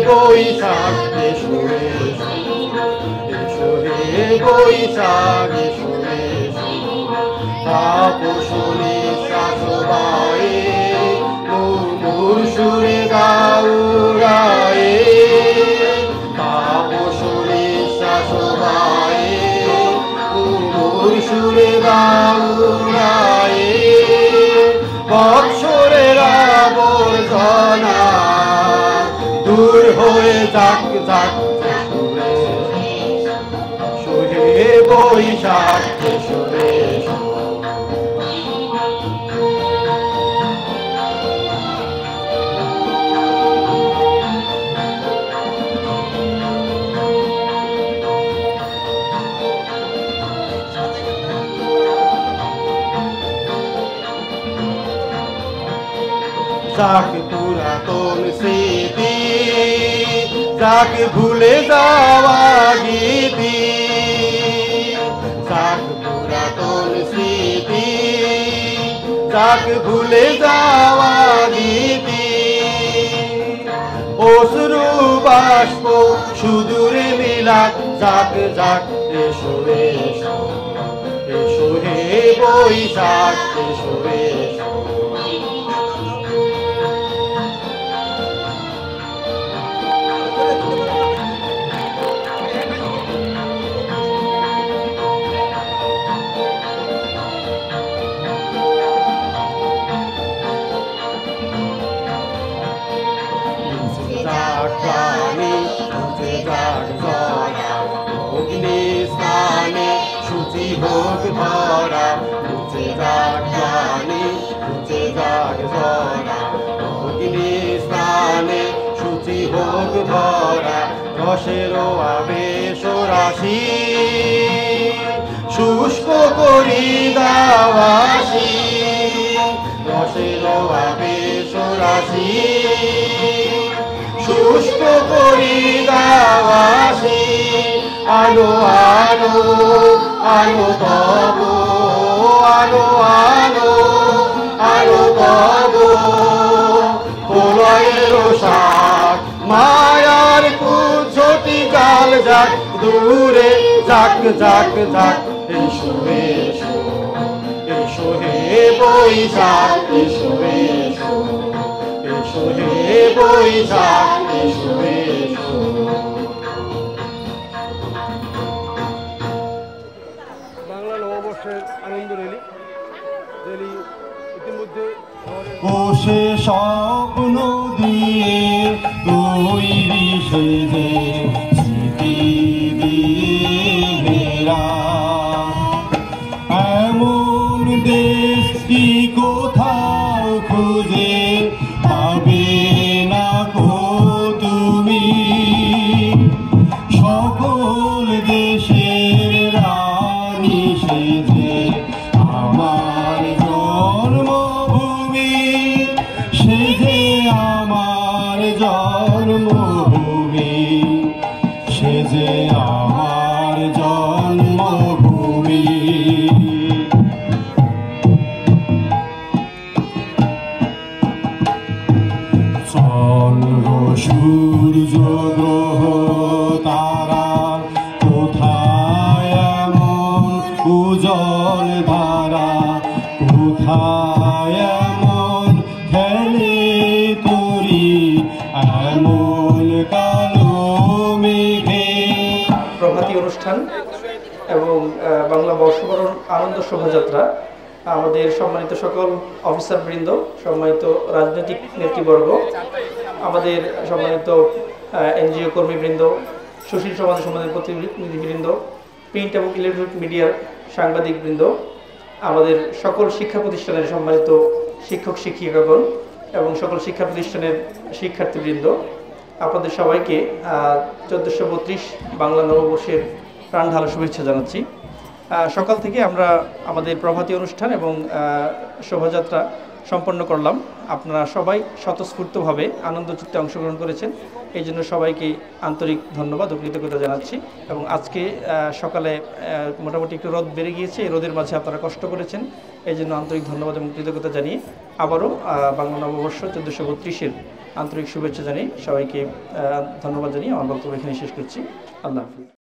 বৈশাখ এসো এসো, এসো হে বৈশাখ এসো এসো, তাপসী শাসবায়ে মুমুর সুরে গাউরায়ে, তাপসী শাসবায়ে মুমুর সুরে গাউরায়ে, বৎসরের আবর্জনা দূর হয়ে যাক যাক সুরে, সুরে বৈশাখ সুরে। যাক পুরাতন স্মৃতি, যাক ভুলে যাওয়া গীতি, যাক পুরাতন স্মৃতি, যাক ভুলে যাওয়া গীতি, অশ্রু বাষ্প সুদূরে মিলাক যাক যাক এসো এসো, এসো হে বৈশাখ এসো এসো। অগ্নি স্নানে সূচি হোক ধরা, মুছে যাক প্রাণী মুছে যাক ধরা, অগ্নি স্নানে সূচি হোক ধরা, রসের আবেশ রাশি শুষ্ক করি দাওয়াসি, রসের আবেশ রাশি শুষ্ক করি দাওয়াসি, আলো আলো আলো তব, আলো আলো আলো তব, প্রলয়ের শাক মায়ার কুজ্যোতি জাল যাক দূরে যাক যাক যাক, এসো এসো, এসো হে বৈশাখ এসো এসো, এসো হে বৈশাখ এসো এসো। বাংলা নববর্ষের আনন্দ রেলি ইতিমধ্যে কোষে স্বপ্ন দিয়ে তৈরি সেজে স্মৃতি দিয়ে ঘেরা, এমন দেশ কি কোথাও খুঁজে পাবে না কো তুমি, সকল দেশের রানী সেজে আমার জন্মভূমি, সেজে আমার জন্মভূমি, সেজে আমার জন্মভূমি। চন্দ্র সূর্য গ্রহ তারা কোথায় এমন উজ্জ্বল ধারা, কোথায় এমন খেলে তরি এমন কালো মেঘে। প্রভাতী অনুষ্ঠান এবং বাংলা বর্ষবরণ আনন্দ শোভাযাত্রা আমাদের সম্মানিত সকল অফিসারবৃন্দ, সম্মানিত রাজনৈতিক নেতৃবর্গ, আমাদের সম্মানিত এনজিও কর্মীবৃন্দ, সুশীল সমাজের সম্মানিত প্রতিনিধিবৃন্দ, প্রিন্ট এবং ইলেকট্রনিক মিডিয়ার সাংবাদিকবৃন্দ, আমাদের সকল শিক্ষা প্রতিষ্ঠানের সম্মানিত শিক্ষক শিক্ষিকাগণ এবং সকল শিক্ষা প্রতিষ্ঠানের শিক্ষার্থীবৃন্দ, আপনাদের সবাইকে 1432 বাংলা নববর্ষের প্রাণ ঢালা শুভেচ্ছা জানাচ্ছি। সকাল থেকে আমরা আমাদের প্রভাতী অনুষ্ঠান এবং শোভাযাত্রা সম্পন্ন করলাম। আপনারা সবাই স্বতঃস্ফূর্তভাবে আনন্দচিত্তে অংশগ্রহণ করেছেন, এই জন্য সবাইকে আন্তরিক ধন্যবাদ ও কৃতজ্ঞতা জানাচ্ছি। এবং আজকে সকালে মোটামুটি একটু রোদ বেড়ে গিয়েছে, এই রোদের মাঝে আপনারা কষ্ট করেছেন, এই জন্য আন্তরিক ধন্যবাদ এবং কৃতজ্ঞতা জানিয়ে আবারও বাংলা নববর্ষ 1432-এর আন্তরিক শুভেচ্ছা জানিয়ে সবাইকে ধন্যবাদ জানিয়ে আমার বক্তব্য এখানে শেষ করছি। আল্লাহ হাফিজ।